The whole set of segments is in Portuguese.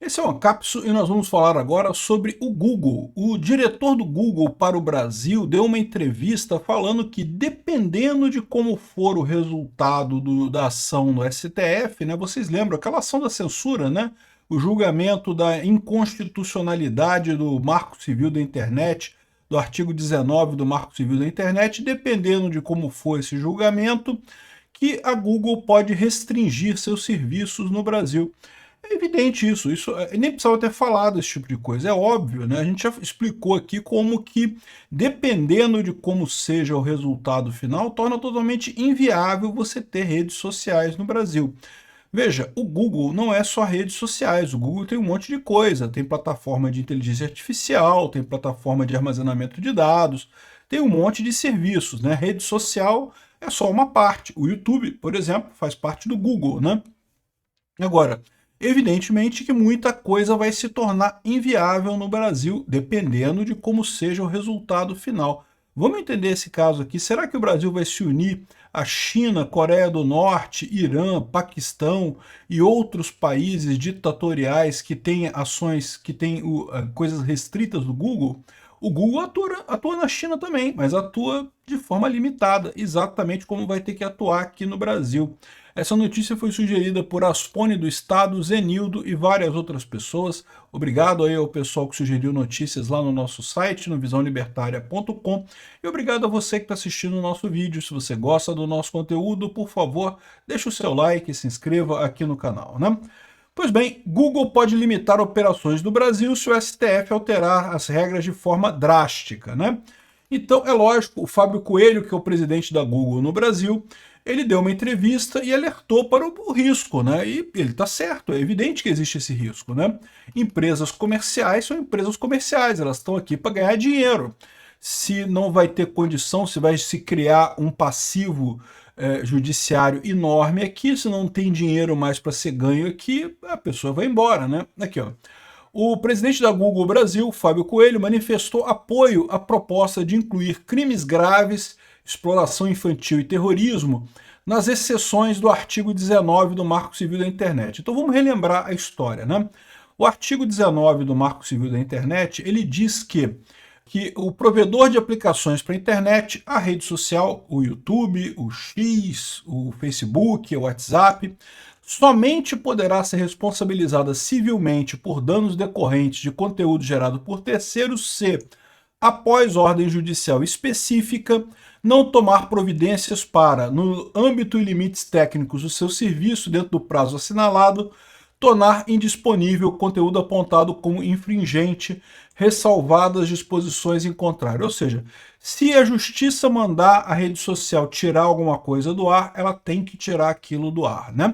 Esse é uma cápsula e nós vamos falar agora sobre o Google. O diretor do Google para o Brasil deu uma entrevista falando que, dependendo de como for o resultado da ação no STF, né, vocês lembram aquela ação da censura, né, o julgamento da inconstitucionalidade do Marco Civil da Internet, do artigo 19 do Marco Civil da Internet, dependendo de como for esse julgamento, que a Google pode restringir seus serviços no Brasil. É evidente isso nem precisava ter falado esse tipo de coisa, é óbvio, né? A gente já explicou aqui como que, dependendo de como seja o resultado final, torna totalmente inviável você ter redes sociais no Brasil. Veja, o Google não é só redes sociais, o Google tem um monte de coisa, tem plataforma de inteligência artificial, tem plataforma de armazenamento de dados, tem um monte de serviços, né? Rede social é só uma parte. O YouTube, por exemplo, faz parte do Google, né? Agora, evidentemente que muita coisa vai se tornar inviável no Brasil, dependendo de como seja o resultado final. Vamos entender esse caso aqui. Será que o Brasil vai se unir à China, Coreia do Norte, Irã, Paquistão e outros países ditatoriais que têm ações, que têm coisas restritas do Google? O Google atua na China também, mas atua de forma limitada, exatamente como vai ter que atuar aqui no Brasil. Essa notícia foi sugerida por Aspone do Estado, Zenildo e várias outras pessoas. Obrigado aí ao pessoal que sugeriu notícias lá no nosso site, no visãolibertaria.com. E obrigado a você que está assistindo o nosso vídeo. Se você gosta do nosso conteúdo, por favor, deixe o seu like e se inscreva aqui no canal, né? Pois bem, Google pode limitar operações no Brasil se o STF alterar as regras de forma drástica, né? Então, é lógico, o Fábio Coelho, que é o presidente da Google no Brasil, ele deu uma entrevista e alertou para o risco, né? E ele está certo, é evidente que existe esse risco, né? Empresas comerciais são empresas comerciais, elas estão aqui para ganhar dinheiro. Se não vai ter condição, se vai se criar um passivo judiciário enorme aqui, se não tem dinheiro mais para ser ganho aqui, a pessoa vai embora, né? Aqui, ó. O presidente da Google Brasil, Fábio Coelho, manifestou apoio à proposta de incluir crimes graves, exploração infantil e terrorismo nas exceções do artigo 19 do Marco Civil da Internet. Então vamos relembrar a história, né? O artigo 19 do Marco Civil da Internet, ele diz que o provedor de aplicações para a internet, a rede social, o YouTube, o X, o Facebook, o WhatsApp, somente poderá ser responsabilizada civilmente por danos decorrentes de conteúdo gerado por terceiros se, após ordem judicial específica, não tomar providências para, no âmbito e limites técnicos do seu serviço, dentro do prazo assinalado, tornar indisponível o conteúdo apontado como infringente, ressalvadas as disposições em contrário. Ou seja, se a justiça mandar a rede social tirar alguma coisa do ar, ela tem que tirar aquilo do ar, né?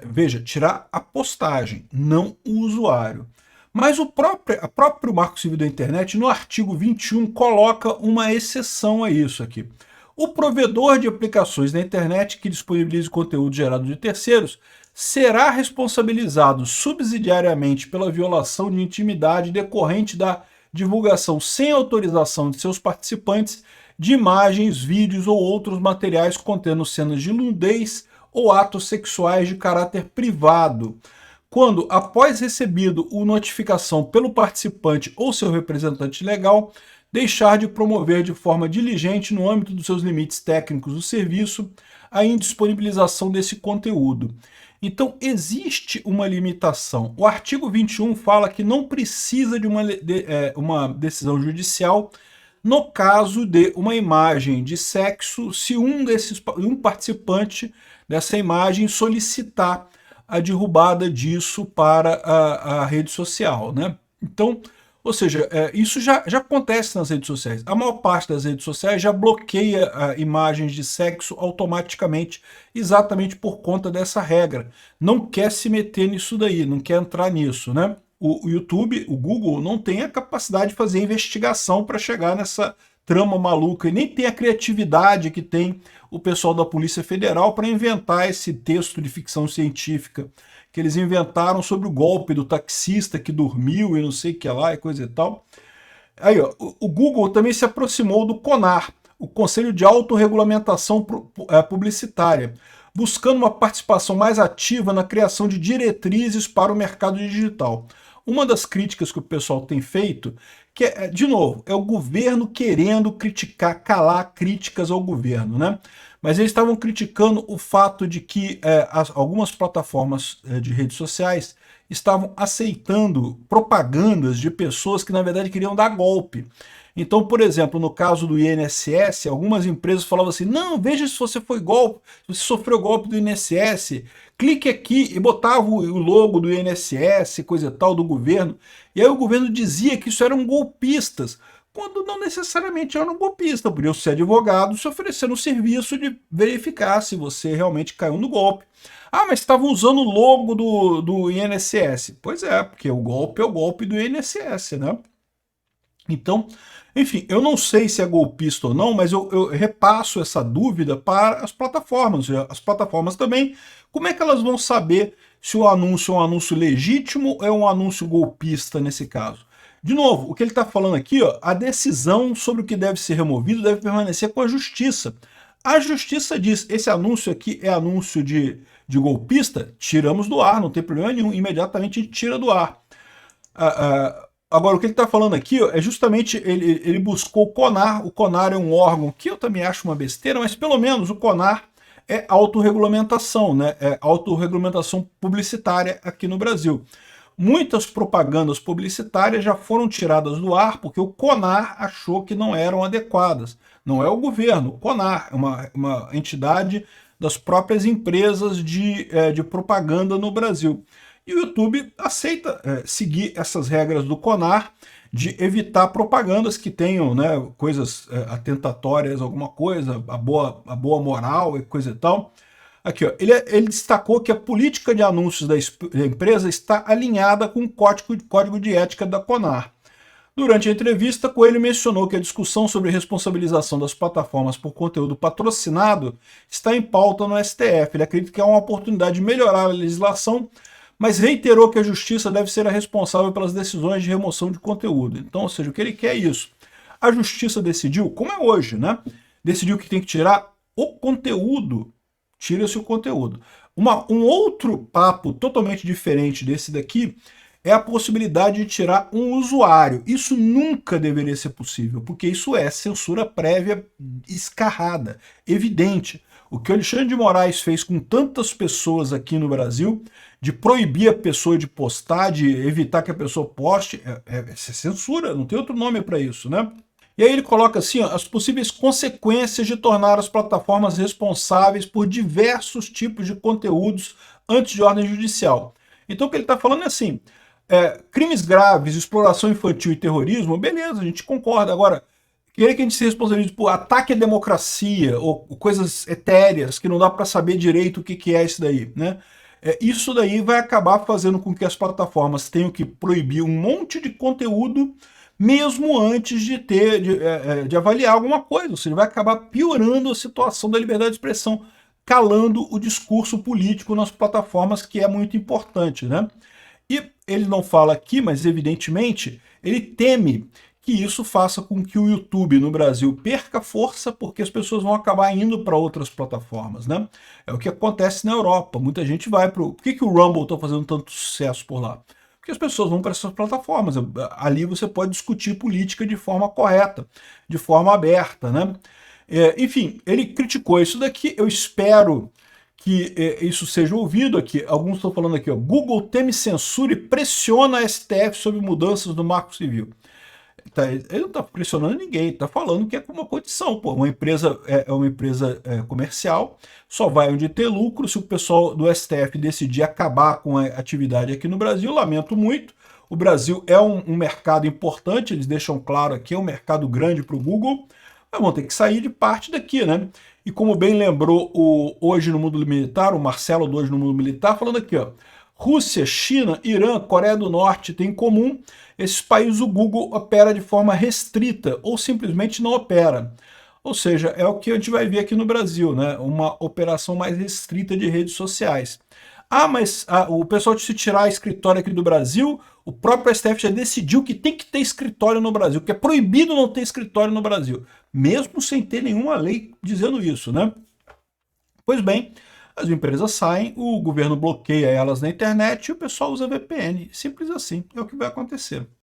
Veja, tirar a postagem, não o usuário. Mas o próprio Marco Civil da Internet, no artigo 21, coloca uma exceção a isso aqui. O provedor de aplicações na internet que disponibilize conteúdo gerado de terceiros será responsabilizado subsidiariamente pela violação de intimidade decorrente da divulgação sem autorização de seus participantes de imagens, vídeos ou outros materiais contendo cenas de nudez ou atos sexuais de caráter privado, quando, após recebido a notificação pelo participante ou seu representante legal, deixar de promover de forma diligente, no âmbito dos seus limites técnicos do serviço, a indisponibilização desse conteúdo. Então, existe uma limitação. O artigo 21 fala que não precisa de uma decisão judicial no caso de uma imagem de sexo, se um participante dessa imagem solicitar a derrubada disso para a rede social, né? Então, ou seja, isso já acontece nas redes sociais. A maior parte das redes sociais já bloqueia imagens de sexo automaticamente, exatamente por conta dessa regra. Não quer se meter nisso daí, não quer entrar nisso, né? O YouTube, o Google, não tem a capacidade de fazer investigação para chegar nessa trama maluca e nem tem a criatividade que tem o pessoal da Polícia Federal para inventar esse texto de ficção científica que eles inventaram sobre o golpe do taxista que dormiu e não sei o que lá e coisa e tal. Aí, ó, o Google também se aproximou do CONAR, o Conselho de Autorregulamentação Publicitária, buscando uma participação mais ativa na criação de diretrizes para o mercado digital. Uma das críticas que o pessoal tem feito, que é, de novo, é o governo querendo criticar, calar críticas ao governo, né? Mas eles estavam criticando o fato de que algumas plataformas de redes sociais estavam aceitando propagandas de pessoas que na verdade queriam dar golpe. Então, por exemplo, no caso do INSS, algumas empresas falavam assim, não, veja se você foi golpe, se você sofreu golpe do INSS, clique aqui, e botava o logo do INSS, coisa e tal, do governo, e aí o governo dizia que isso eram golpistas, quando não necessariamente eram golpistas, podiam ser advogados se oferecendo o serviço de verificar se você realmente caiu no golpe. Ah, mas estavam usando o logo do INSS. Pois é, porque o golpe é o golpe do INSS, né? Então, enfim, eu não sei se é golpista ou não, mas eu repasso essa dúvida para as plataformas. As plataformas também, como é que elas vão saber se o anúncio é um anúncio legítimo ou é um anúncio golpista nesse caso? De novo, o que ele está falando aqui, ó, a decisão sobre o que deve ser removido deve permanecer com a justiça. A justiça diz, esse anúncio aqui é anúncio de golpista, tiramos do ar, não tem problema nenhum, imediatamente a gente tira do ar. Agora, o que ele está falando aqui ó, é justamente, ele buscou o CONAR é um órgão que eu também acho uma besteira, mas pelo menos o CONAR é autorregulamentação, né? É autorregulamentação publicitária aqui no Brasil. Muitas propagandas publicitárias já foram tiradas do ar porque o CONAR achou que não eram adequadas. Não é o governo, o CONAR é uma entidade das próprias empresas de propaganda no Brasil. E o YouTube aceita seguir essas regras do CONAR de evitar propagandas que tenham coisas atentatórias, alguma coisa, a boa moral e coisa e tal. Aqui, ó, ele destacou que a política de anúncios da empresa está alinhada com o código de ética da CONAR. Durante a entrevista, Coelho mencionou que a discussão sobre responsabilização das plataformas por conteúdo patrocinado está em pauta no STF. Ele acredita que é uma oportunidade de melhorar a legislação, mas reiterou que a justiça deve ser a responsável pelas decisões de remoção de conteúdo. Então, ou seja, o que ele quer é isso. A justiça decidiu, como é hoje, né? Decidiu que tem que tirar o conteúdo. Tira-se o conteúdo. Um outro papo totalmente diferente desse daqui é a possibilidade de tirar um usuário. Isso nunca deveria ser possível, porque isso é censura prévia escarrada, evidente. O que o Alexandre de Moraes fez com tantas pessoas aqui no Brasil, de proibir a pessoa de postar, de evitar que a pessoa poste, é censura, não tem outro nome para isso, né? E aí ele coloca assim, ó, as possíveis consequências de tornar as plataformas responsáveis por diversos tipos de conteúdos antes de ordem judicial. Então o que ele está falando é assim, crimes graves, exploração infantil e terrorismo, beleza, a gente concorda. Agora, querer que a gente se responsabilize por ataque à democracia ou coisas etéreas que não dá para saber direito o que é isso daí, né? Isso daí vai acabar fazendo com que as plataformas tenham que proibir um monte de conteúdo mesmo antes de avaliar alguma coisa. Ou seja, vai acabar piorando a situação da liberdade de expressão, calando o discurso político nas plataformas, que é muito importante, né? E ele não fala aqui, mas evidentemente ele teme que isso faça com que o YouTube no Brasil perca força, porque as pessoas vão acabar indo para outras plataformas, né? É o que acontece na Europa. Muita gente vai para o... Por que o Rumble está fazendo tanto sucesso por lá? Porque as pessoas vão para essas plataformas. Ali você pode discutir política de forma correta, de forma aberta, né? Enfim, ele criticou isso daqui. Eu espero que isso seja ouvido aqui. Alguns estão falando aqui, ó, Google teme censura e pressiona a STF sobre mudanças no Marco Civil. Ele não está pressionando ninguém, está falando que é uma condição. Pô, uma empresa é uma empresa comercial, só vai onde ter lucro. Se o pessoal do STF decidir acabar com a atividade aqui no Brasil, lamento muito. O Brasil é um mercado importante, eles deixam claro aqui, é um mercado grande para o Google, mas vão ter que sair de parte daqui, né? E como bem lembrou o Hoje no Mundo Militar, o Marcelo do Hoje no Mundo Militar, falando aqui, ó, Rússia, China, Irã, Coreia do Norte têm em comum, esses países o Google opera de forma restrita ou simplesmente não opera. Ou seja, é o que a gente vai ver aqui no Brasil, né? Uma operação mais restrita de redes sociais. Ah, mas o pessoal se tirar escritório aqui do Brasil, o próprio STF já decidiu que tem que ter escritório no Brasil, que é proibido não ter escritório no Brasil, mesmo sem ter nenhuma lei dizendo isso, né? Pois bem, As empresas saem, o governo bloqueia elas na internet e o pessoal usa VPN. Simples assim, é o que vai acontecer.